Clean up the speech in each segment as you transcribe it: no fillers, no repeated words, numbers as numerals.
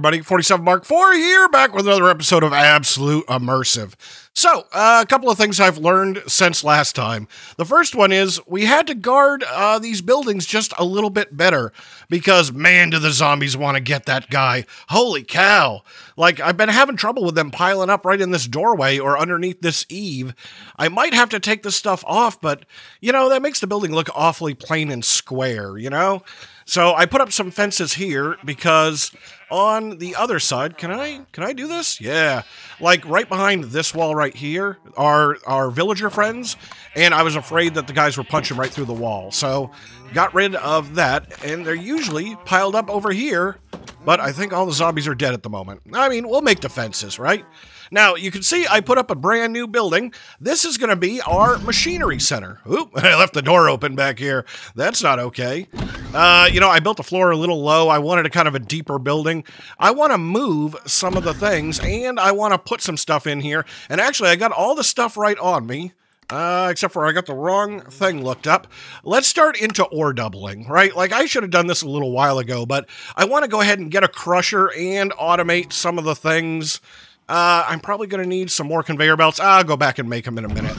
everybody? 47 Mark 4 here, back with another episode of Absolute Immersive. So, a couple of things I've learned since last time. The first one is, we had to guard these buildings just a little bit better, because, man, do the zombies want to get that guy. Holy cow. Like, I've been having trouble with them piling up right in this doorway or underneath this eave. I might have to take this stuff off, but, you know, that makes the building look awfully plain and square, you know? So I put up some fences here because on the other side, can I do this? Yeah. Like right behind this wall right here are our villager friends, and I was afraid that the guys were punching right through the wall. So got rid of that, and they're usually piled up over here, but I think all the zombies are dead at the moment. I mean, we'll make defenses, right? Now, you can see I put up a brand new building. This is going to be our machinery center. Oop, I left the door open back here. That's not okay. You know, I built the floor a little low. I wanted a kind of a deeper building. I want to move some of the things, and I want to put some stuff in here. And actually, I got all the stuff right on me. Except for I got the wrong thing looked up. Let's start into ore doubling, right? Like, I should have done this a little while ago, but I want to go ahead and get a crusher and automate some of the things. I'm probably going to need some more conveyor belts. I'll go back and make them in a minute.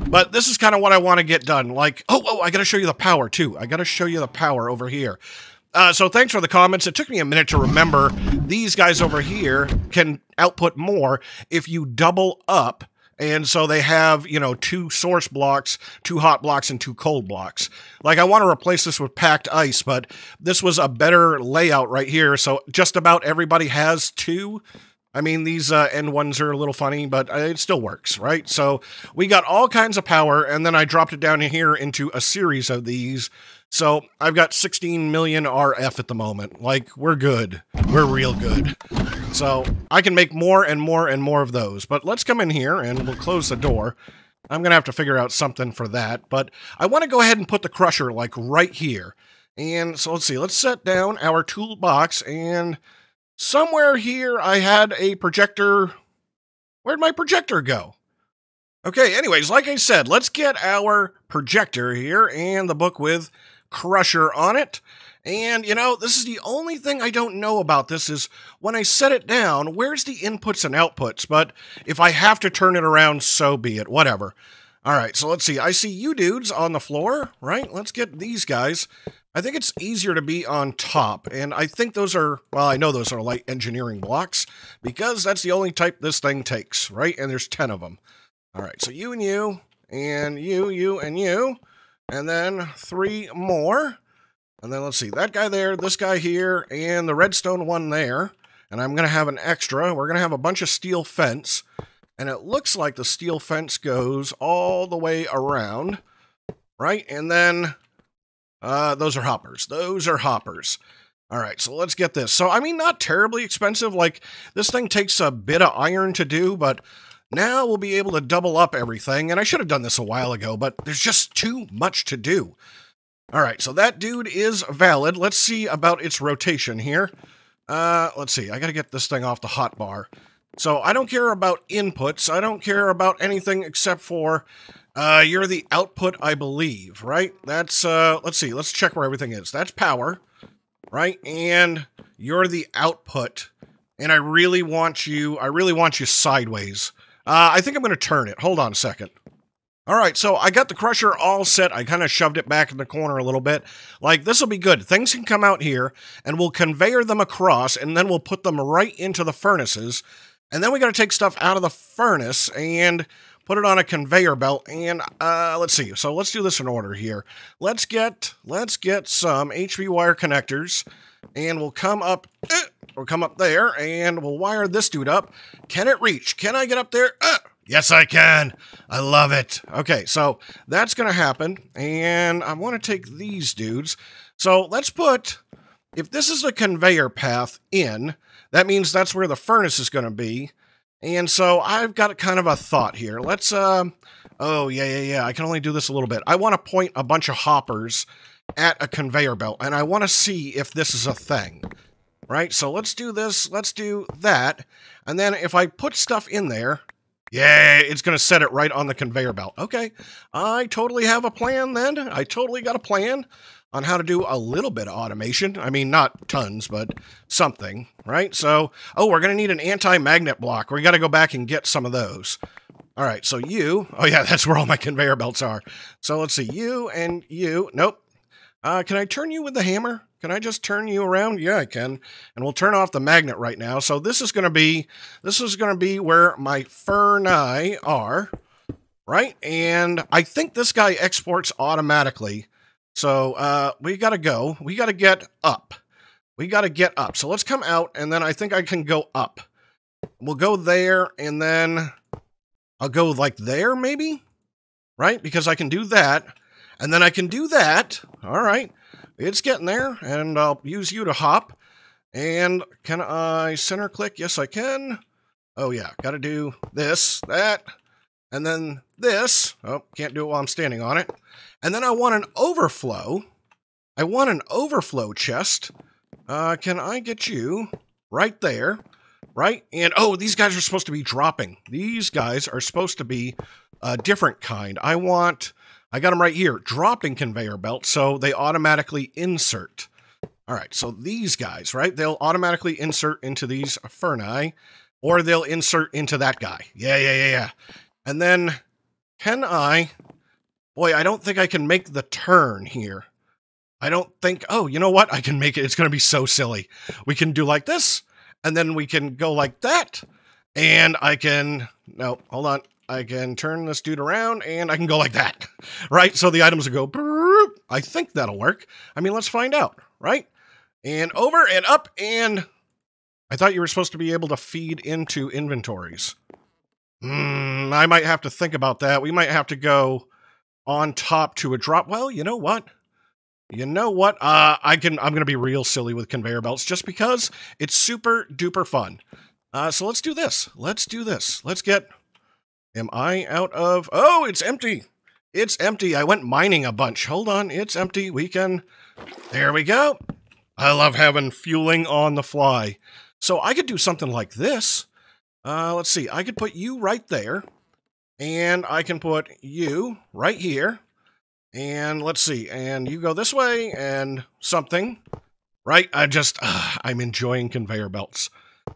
But this is kind of what I want to get done. Like, oh, I got to show you the power, too. I got to show you the power over here. So thanks for the comments. It took me a minute to remember these guys over here can output more if you double up. And so they have, you know, 2 source blocks, 2 hot blocks, and 2 cold blocks. Like, I want to replace this with packed ice, but this was a better layout right here. So just about everybody has 2. I mean, these end ones are a little funny, but it still works, right? So we got all kinds of power, and then I dropped it down here into a series of these. So I've got 16 million RF at the moment. Like, we're good. We're real good. So I can make more and more and more of those. But let's come in here, and we'll close the door. I'm going to have to figure out something for that. But I want to go ahead and put the crusher, like, right here. And so let's see. Let's set down our toolbox, and somewhere here, I had a projector. Where'd my projector go? Okay, anyways, like I said, let's get our projector here and the book with crusher on it. And, you know, this is the only thing I don't know about this is when I set it down, where's the inputs and outputs? But if I have to turn it around, so be it. Whatever. All right, so let's see. I see you dudes on the floor, right? Let's get these guys. I think it's easier to be on top, and I think those are, well, I know those are light engineering blocks, because that's the only type this thing takes, right? And there's 10 of them. All right, so you and you, and you and you, and then 3 more. And then let's see, that guy there, this guy here, and the redstone one there. And I'm going to have an extra. We're going to have a bunch of steel fence. And it looks like the steel fence goes all the way around, right? And then those are hoppers. Those are hoppers. All right, so let's get this. So, I mean, not terribly expensive. Like, this thing takes a bit of iron to do, but now we'll be able to double up everything. And I should have done this a while ago, but there's just too much to do. All right, so that dude is valid. Let's see about its rotation here. Let's see. I got to get this thing off the hotbar. So I don't care about inputs. I don't care about anything except for you're the output, I believe, right? That's, let's see. Let's check where everything is. That's power, right? And you're the output. And I really want you sideways. I think I'm going to turn it. Hold on a second. All right, so I got the crusher all set. I kind of shoved it back in the corner a little bit. Like, this will be good. Things can come out here, and we'll conveyor them across, and then we'll put them right into the furnaces. And then we got to take stuff out of the furnace and put it on a conveyor belt. And let's see. So let's do this in order here. Let's get some HV wire connectors, and we'll come up. We'll come up there, and we'll wire this dude up. Can it reach? Can I get up there? Yes, I can. I love it. Okay, so that's going to happen, and I want to take these dudes. So let's put, if this is a conveyor path in, that means that's where the furnace is going to be. And so I've got kind of a thought here. Let's, oh, yeah. I can only do this a little bit. I want to point a bunch of hoppers at a conveyor belt, and I want to see if this is a thing. Right, so let's do this, let's do that, and then if I put stuff in there, yeah, it's going to set it right on the conveyor belt. Okay, I totally have a plan then. I totally got a plan. on how to do a little bit of automation. I mean, not tons, but something, right? So, oh, we're going to need an anti-magnet block. We got to go back and get some of those. All right, so you, oh yeah, that's where all my conveyor belts are. So let's see, you and you, nope. Can I turn you with the hammer? Can I just turn you around? Yeah, I can. And we'll turn off the magnet right now. So this is going to be where my ferni are, right? And I think this guy exports automatically. So we got to go. We got to get up. We got to get up. So let's come out, and then I think I can go up. We'll go there, and then I'll go like there, maybe? Right? Because I can do that. And then I can do that. All right. It's getting there. And I'll use you to hop. And can I center click? Yes, I can. Oh, yeah. Got to do this, that, and then this. Oh, can't do it while I'm standing on it. And then I want an overflow. I want an overflow chest. Can I get you right there? Right? And, oh, these guys are supposed to be dropping. These guys are supposed to be a different kind. I got them right here. Dropping conveyor belt, so they automatically insert. All right, so these guys, right? They'll automatically insert into these ferni, or they'll insert into that guy. Yeah. And then, can I... Boy, I don't think I can make the turn here. I don't think... Oh, you know what? I can make it. It's going to be so silly. We can do like this. And then we can go like that, and I can, no, hold on. I can turn this dude around, and I can go like that, right? So the items will go, boop. I think that'll work. I mean, let's find out, right? And over and up, and I thought you were supposed to be able to feed into inventories. I might have to think about that. We might have to go on top to a drop. Well, you know what? I'm going to be real silly with conveyor belts just because it's super duper fun. So let's do this. Let's get, am I out of, oh, it's empty. It's empty. I went mining a bunch. Hold on. It's empty. There we go. I love having fueling on the fly. So I could do something like this. Let's see. I could put you right there, and I can put you right here. And let's see, and you go this way, and something, right? I'm enjoying conveyor belts.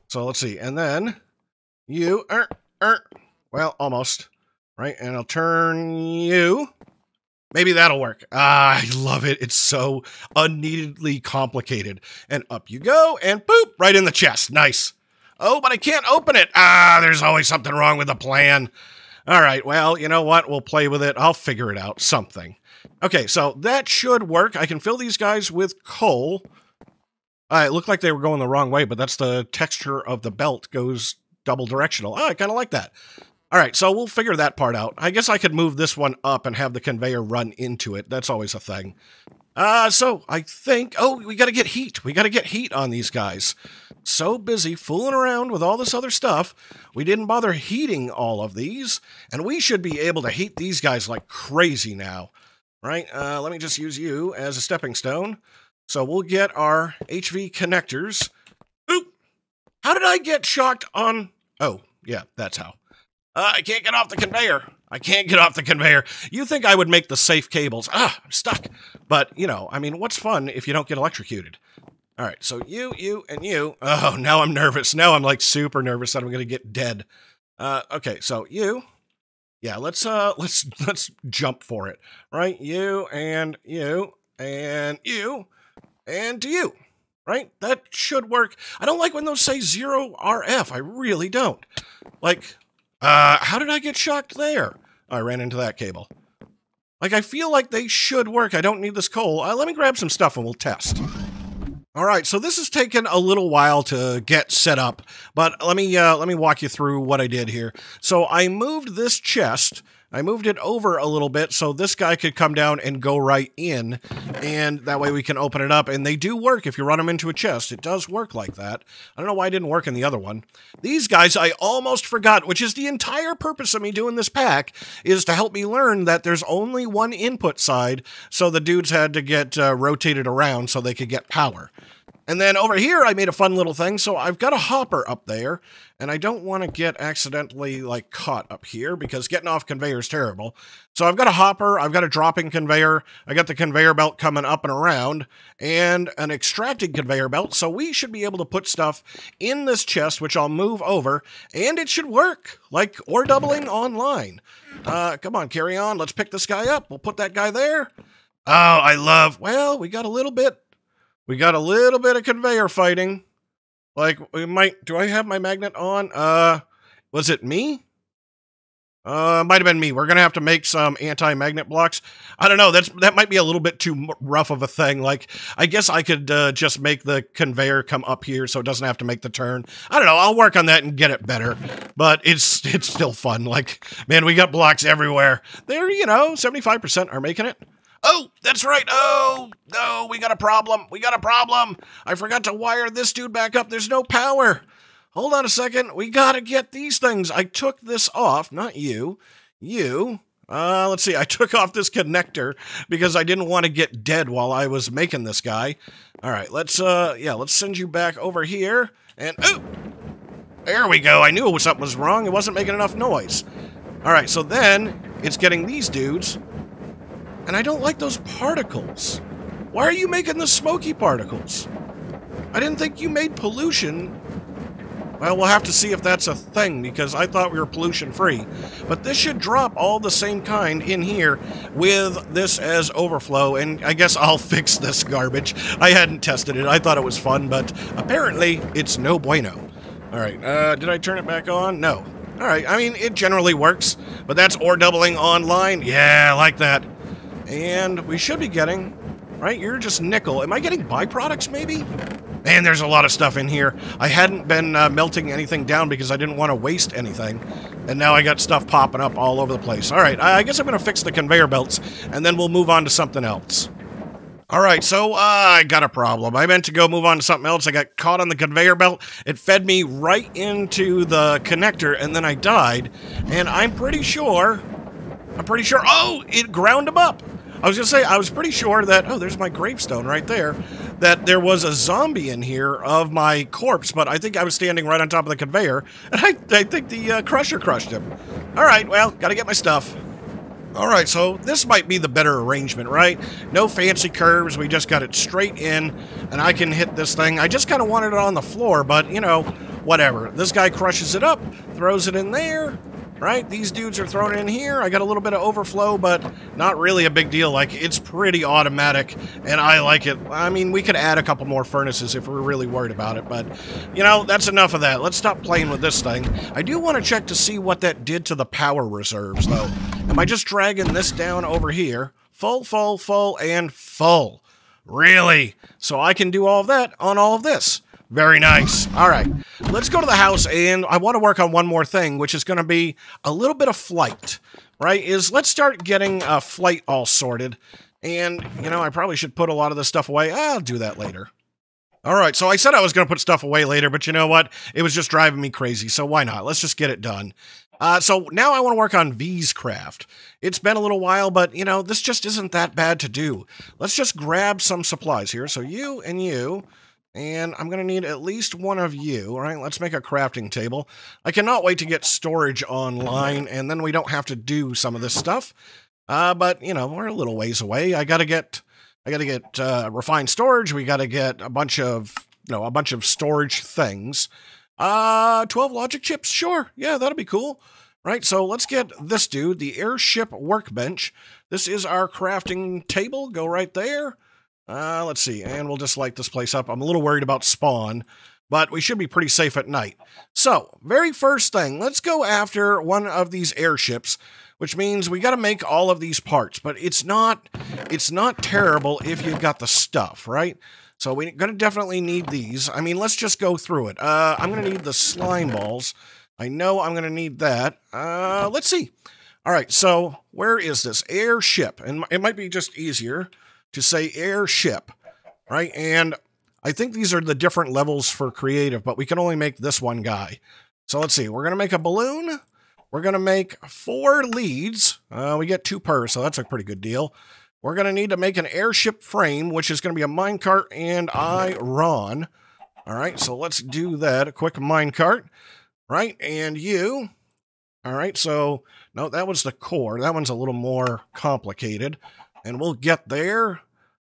So let's see, and then you, well, almost, right? And I'll turn you. Maybe that'll work. I love it. It's so unneededly complicated. And up you go, and boop, right in the chest. Nice. Oh, but I can't open it. There's always something wrong with the plan. All right, well, you know what? We'll play with it. I'll figure it out. Something. Okay, so that should work. I can fill these guys with coal. It looked like they were going the wrong way, but that's the texture of the belt goes double directional. I kind of like that. All right, so we'll figure that part out. I guess I could move this one up and have the conveyor run into it. That's always a thing. So I think, oh, we got to get heat. We got to get heat on these guys. So busy fooling around with all this other stuff, we didn't bother heating all of these, and we should be able to heat these guys like crazy now, right? Let me just use you as a stepping stone. So we'll get our HV connectors. Oop! How did I get shocked on... Oh, yeah, that's how. I can't get off the conveyor. I can't get off the conveyor. You think I would make the safe cables. I'm stuck. But, you know, I mean, what's fun if you don't get electrocuted? All right, so you, and you. Oh, now I'm nervous. Now I'm like super nervous that I'm going to get dead. Okay, so you. Yeah, let's jump for it. Right? You, and you, and you, and to you. Right? That should work. I don't like when those say 0 RF. I really don't. Like, how did I get shocked there? Oh, I ran into that cable. Like, I feel like they should work. I don't need this coal. Let me grab some stuff and we'll test. All right, so this has taken a little while to get set up, but let me walk you through what I did here. So I moved this chest. I moved it over a little bit so this guy could come down and go right in, and that way we can open it up. And they do work if you run them into a chest. It does work like that. I don't know why it didn't work in the other one. These guys I almost forgot, which is the entire purpose of me doing this pack, is to help me learn that there's only one input side, so the dudes had to get rotated around so they could get power. And then over here, I made a fun little thing. So I've got a hopper up there, and I don't want to get accidentally, like, caught up here because getting off conveyor is terrible. So I've got a hopper, I've got a dropping conveyor, I got the conveyor belt coming up and around, and an extracting conveyor belt. So we should be able to put stuff in this chest, which I'll move over, and it should work, like ore doubling online. Come on, carry on. Let's pick this guy up. We'll put that guy there. Oh, well, we got a little bit of conveyor fighting. Like, do I have my magnet on? Was it me? Might have been me. We're going to have to make some anti-magnet blocks. I don't know. That might be a little bit too rough of a thing. Like, I guess I could just make the conveyor come up here so it doesn't have to make the turn. I don't know. I'll work on that and get it better. But it's still fun. Like, man, we got blocks everywhere. There, 75% are making it. Oh, that's right. Oh, no, we got a problem. I forgot to wire this dude back up. There's no power. Hold on a second. We got to get these things. I took this off. Not you. Let's see. I took off this connector because I didn't want to get dead while I was making this guy. All right, let's send you back over here. And, oh, there we go. I knew something was wrong. It wasn't making enough noise. All right, so then it's getting these dudes. And I don't like those particles. Why are you making the smoky particles? I didn't think you made pollution. Well, we'll have to see if that's a thing, because I thought we were pollution-free. But this should drop all the same kind in here with this as overflow, and I guess I'll fix this garbage. I hadn't tested it. I thought it was fun, but apparently it's no bueno. All right, did I turn it back on? No. All right, I mean, it generally works, but that's ore doubling online. Yeah, I like that. And we should be getting, right, you're just nickel. Am I getting byproducts, maybe? Man, there's a lot of stuff in here. I hadn't been melting anything down because I didn't want to waste anything. And now I got stuff popping up all over the place. All right, I guess I'm going to fix the conveyor belts, and then we'll move on to something else. All right, so I got a problem. I meant to go move on to something else. I got caught on the conveyor belt. It fed me right into the connector, and then I died. And I'm pretty sure, oh, it ground him up. I was going to say, I was pretty sure that, oh, there's my gravestone right there, that there was a zombie in here of my corpse, but I think I was standing right on top of the conveyor, and I think the crusher crushed him. All right, well, got to get my stuff. All right, so this might be the better arrangement, right? No fancy curves, we just got it straight in, and I can hit this thing. I just kind of wanted it on the floor, but, whatever. This guy crushes it up, throws it in there. Right? These dudes are thrown in here. I got a little bit of overflow, but not really a big deal. Like, it's pretty automatic, and I like it. I mean, we could add a couple more furnaces if we're really worried about it, but, that's enough of that. Let's stop playing with this thing. I do want to check to see what that did to the power reserves, though. Am I just dragging this down over here? Full, full, full, and full. Really? So I can do all of that on all of this. Very nice. All right, let's go to the house, and I want to work on one more thing, which is going to be a little bit of flight, right? Let's start getting flight all sorted, and, I probably should put a lot of this stuff away. I'll do that later. All right, so I said I was going to put stuff away later, but you know what? It was just driving me crazy, so why not? Let's just get it done. So now I want to work on V's craft. It's been a little while, but, this just isn't that bad to do. Let's just grab some supplies here. So you and you... And I'm going to need at least one of you. All right, let's make a crafting table. I cannot wait to get storage online, and then we don't have to do some of this stuff. But, we're a little ways away. I got to get refined storage. We got to get a bunch of storage things. 12 logic chips, sure. Yeah, that'll be cool. Right, so let's get this dude, the Airship Workbench. This is our crafting table. Go right there. Let's see, and we'll just light this place up. I'm a little worried about spawn, but we should be pretty safe at night. So, very first thing, let's go after one of these airships, which means we got to make all of these parts, but it's not terrible if you've got the stuff, right? So we're going to definitely need these. I mean, let's just go through it. I'm going to need the slime balls. I know I'm going to need that. Let's see. All right, so where is this? Airship, and it might be just easier to say airship, right? And I think these are the different levels for creative, but we can only make this one guy. So let's see, we're going to make a balloon. We're going to make 4 leads. We get 2 per, so that's a pretty good deal. we're going to need to make an airship frame, which is going to be a minecart and iron. All right, so let's do that. A quick minecart, right? And you. All right, so, no, that was the core. That one's a little more complicated. And we'll get there.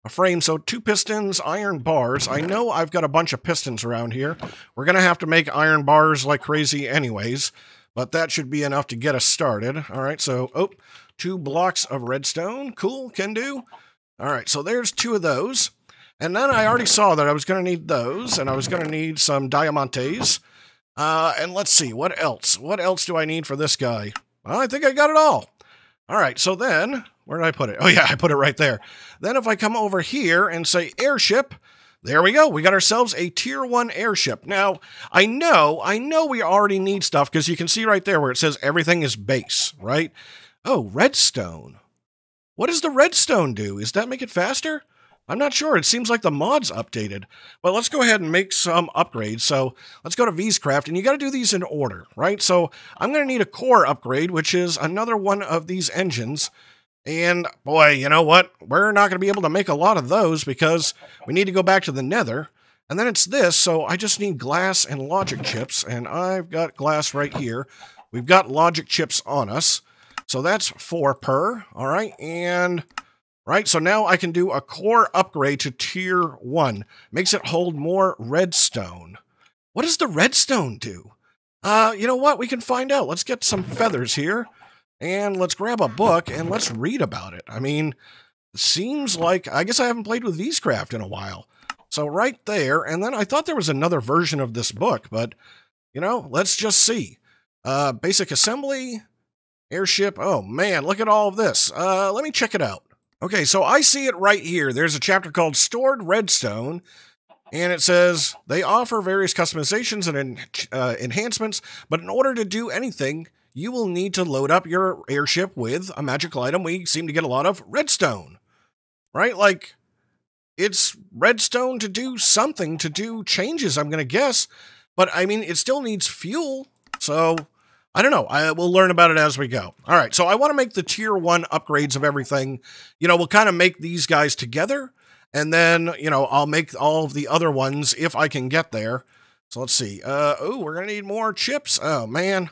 A frame, so 2 pistons, iron bars. I know I've got a bunch of pistons around here. We're going to have to make iron bars like crazy anyways, but that should be enough to get us started. All right, so, 2 blocks of redstone. Cool, can do. All right, so there's 2 of those. And then I already saw that I was going to need those, and I was going to need some diamantes. And let's see, what else? What else do I need for this guy? Well, I think I got it all. All right, so then, where did I put it? Oh, yeah, I put it right there. Then if I come over here and say airship, there we go. We got ourselves a tier 1 airship. Now, I know we already need stuff because you can see right there where it says everything is base, right? Oh, redstone. What does the redstone do? Does that make it faster? I'm not sure. It seems like the mod's updated. But let's go ahead and make some upgrades. So let's go to Vscraft, and you got to do these in order, right? So I'm going to need a core upgrade, which is another one of these engines. And boy, you know what? We're not going to be able to make a lot of those because we need to go back to the nether. And then it's this, so I just need glass and logic chips, and I've got glass right here. We've got logic chips on us. So that's 4 per, all right? And, right, so now I can do a core upgrade to tier 1. Makes it hold more redstone. What does the redstone do? You know what? We can find out. Let's get some feathers here. And let's grab a book and let's read about it. I mean, it seems like, I guess I haven't played with Vscraft in a while. So right there, and then I thought there was another version of this book, but, you know, let's just see. Basic assembly, airship, oh man, look at all of this. Let me check it out. Okay, so I see it right here. There's a chapter called Stored Redstone, and it says, they offer various customizations and enhancements, but in order to do anything, you will need to load up your airship with a magical item we seem to get a lot of, redstone. Right? Like, it's redstone to do something, to do changes, I'm going to guess. But, I mean, it still needs fuel. So, I don't know. We'll learn about it as we go. All right, so I want to make the tier 1 upgrades of everything. You know, we'll kind of make these guys together. And then, you know, I'll make all of the other ones if I can get there. So, let's see. Oh, we're going to need more chips. Oh, man.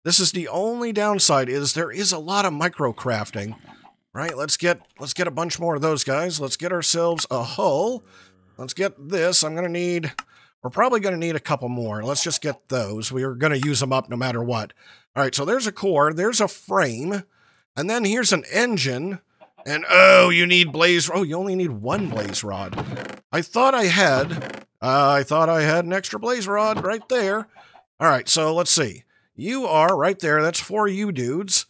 This is the only downside is there is a lot of micro crafting, right? Let's get a bunch more of those guys. Let's get ourselves a hull. Let's get this. We're probably going to need a couple more. Let's just get those. We are going to use them up no matter what. All right, so there's a core. There's a frame. And then here's an engine. And oh, you need blaze. Oh, you only need 1 blaze rod. I thought I had an extra blaze rod right there. All right, so let's see. You are right there. That's 4 you dudes.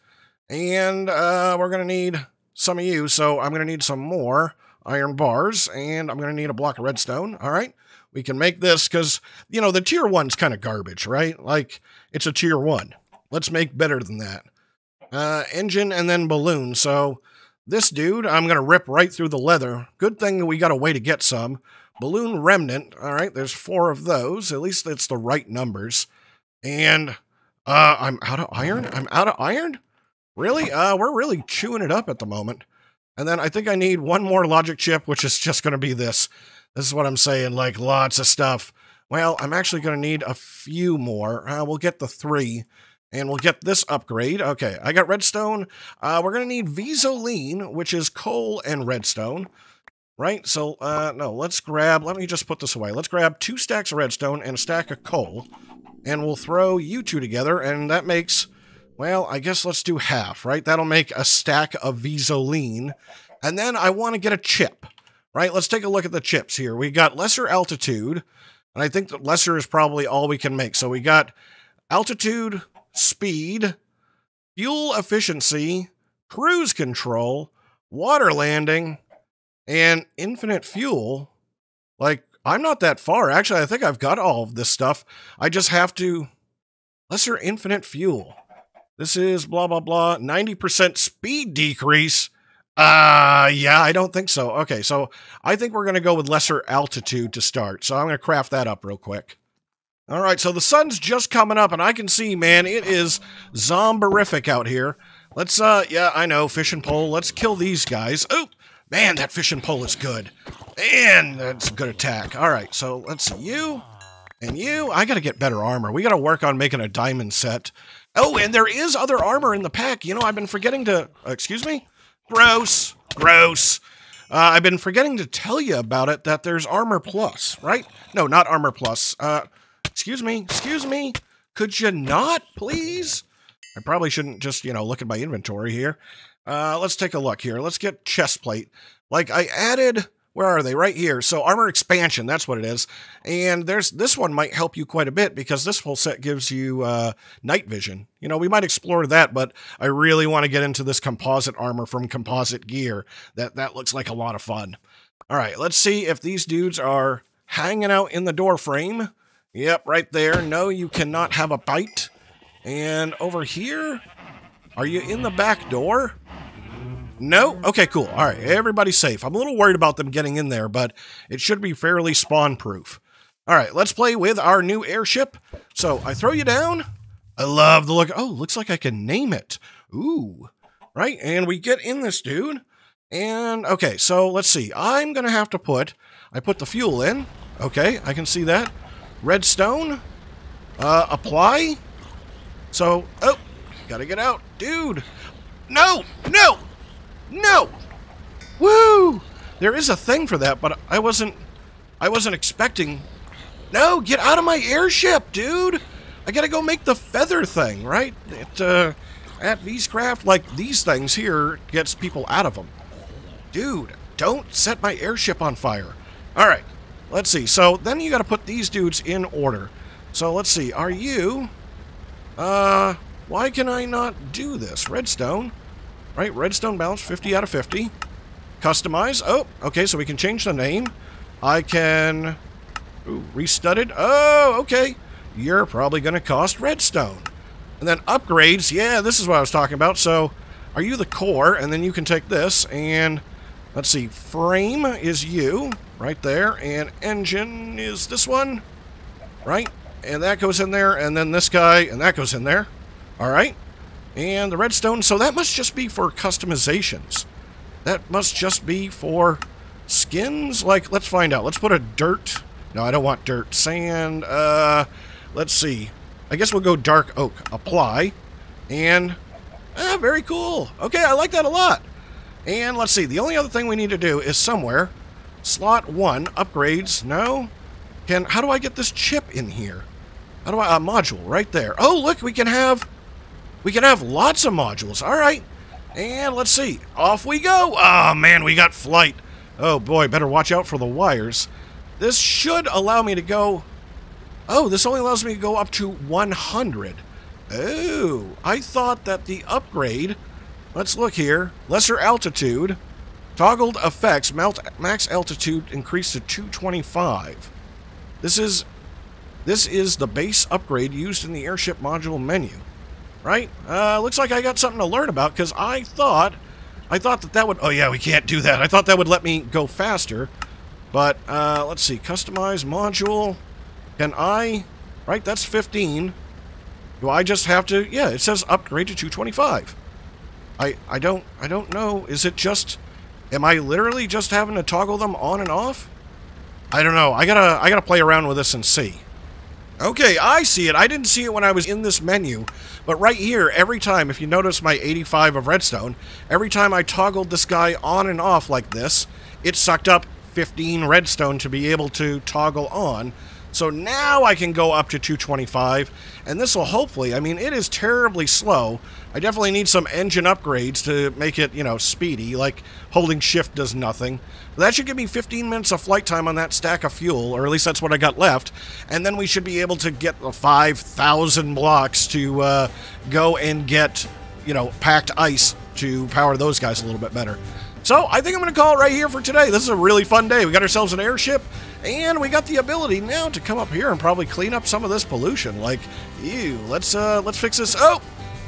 And we're going to need some of you. So I'm going to need some more iron bars. And I'm going to need a block of redstone. All right. We can make this because, you know, the tier 1's kind of garbage, right? Like, it's a tier 1. Let's make better than that. Engine and then balloon. So this dude, I'm going to rip right through the leather. Good thing we got a way to get some. Balloon remnant. All right. There's 4 of those. At least it's the right numbers. And I'm out of iron? I'm out of iron? Really? We're really chewing it up at the moment. And then I think I need 1 more logic chip, which is just going to be this. This is what I'm saying, like lots of stuff. Well, I'm actually going to need a few more. We'll get the 3, and we'll get this upgrade. Okay, I got redstone. We're going to need Visoline, which is coal and redstone. Right? So, no, let me just put this away. Let's grab 2 stacks of redstone and a stack of coal. And we'll throw you 2 together, and that makes, well, I guess let's do half, right? That'll make a stack of Visoline. And then I want to get a chip, right? Let's take a look at the chips here. We got lesser altitude, and I think that lesser is probably all we can make. So we got altitude, speed, fuel efficiency, cruise control, water landing, and infinite fuel. Like, I'm not that far. Actually, I think I've got all of this stuff. I just have to... Lesser infinite fuel. This is blah, blah, blah. 90% speed decrease. Yeah, I don't think so. Okay, so I think we're going to go with lesser altitude to start. So I'm going to craft that up real quick. All right, so the sun's just coming up, and I can see, man, it is zomberific out here. Let's, yeah, I know, fish and pole. Let's kill these guys. Oh, Man, that fishing pole is good. And that's a good attack. All right, so let's see. You and you. I got to get better armor. We got to work on making a diamond set. Oh, and there is other armor in the pack. You know, I've been forgetting to... excuse me? Gross. Gross. I've been forgetting to tell you about it, that there's Armor Plus, right? No, not Armor Plus. Excuse me. Could you not, please? I probably shouldn't just, look at my inventory here. Let's take a look here. Let's get chest plate. Like, I added... Where are they? Right here. So armor expansion, that's what it is. And this one might help you quite a bit because this whole set gives you night vision. We might explore that, but I really want to get into this composite armor from Composite Gear. That looks like a lot of fun. All right, let's see if these dudes are hanging out in the door frame. Yep, right there. No, you cannot have a bite. And over here, are you in the back door? No? Okay, cool. All right, everybody's safe. I'm a little worried about them getting in there, but it should be fairly spawn-proof. All right, let's play with our new airship. So I throw you down. I love the look. Oh, looks like I can name it. Ooh. Right, and we get in this dude. And, okay, so let's see. I'm going to have to I put the fuel in. Okay, I can see that. Redstone. Apply. So, oh, gotta get out. Dude. No! No! Woo! There is a thing for that, but I wasn't expecting... No, get out of my airship, dude! I gotta go make the feather thing, right? At Vscraft, like, these things here gets people out of them. Dude, don't set my airship on fire. Alright, let's see. So, then you gotta put these dudes in order. So, let's see. Are you... why can I not do this? Redstone... Right, redstone balance, 50 out of 50. Customize. Oh, okay, so we can change the name. I can... Ooh, restudded. Oh, okay. You're probably going to cost redstone. And then upgrades. Yeah, this is what I was talking about. So, are you the core? And then you can take this and... Let's see. Frame is you. Right there. And engine is this one. Right? And that goes in there. And then this guy. And that goes in there. Alright. And the redstone, so that must just be for customizations. That must just be for skins? Like, let's find out. Let's put a dirt. No, I don't want dirt. Sand. Let's see. I guess we'll go dark oak. Apply. And, very cool. Okay, I like that a lot. And let's see. The only other thing we need to do is somewhere. Slot 1. Upgrades. No. How do I get this chip in here? How do I... module, right there. Oh, look, we can have lots of modules. All right. And let's see. Off we go. Oh, man, we got flight. Oh, boy, better watch out for the wires. This should allow me to go... Oh, this only allows me to go up to 100. Oh, I thought that the upgrade... Let's look here. Lesser altitude. Toggled effects. Max altitude increased to 225. This is the base upgrade used in the airship module menu. Right? Looks like I got something to learn about, because I thought that would... Oh, yeah, we can't do that. I thought that would let me go faster. But, let's see. Customize module. Can I... Right, that's 15. Do I just have to... Yeah, it says upgrade to 225. I don't know. Is it just... Am I literally just having to toggle them on and off? I don't know. I gotta play around with this and see. Okay, I see it. I didn't see it when I was in this menu, but right here, every time, if you notice my 85 of redstone, every time I toggled this guy on and off like this, it sucked up 15 redstone to be able to toggle on. So now I can go up to 225, and this will hopefully, I mean, it is terribly slow. I definitely need some engine upgrades to make it, speedy, like holding shift does nothing. But that should give me 15 minutes of flight time on that stack of fuel, or at least that's what I got left, and then we should be able to get the 5,000 blocks to go and get, packed ice to power those guys a little bit better. So, I think I'm going to call it right here for today. This is a really fun day. We got ourselves an airship, and we got the ability now to come up here and probably clean up some of this pollution. Like, ew, let's fix this. Oh,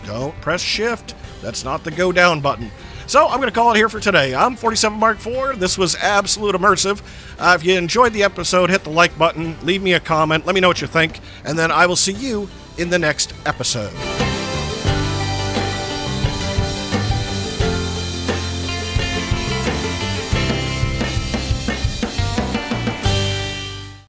don't press shift. That's not the go down button. So, I'm going to call it here for today. I'm 47 Mark IV. This was Absolute Immersive. If you enjoyed the episode, hit the like button, leave me a comment, let me know what you think, and then I will see you in the next episode.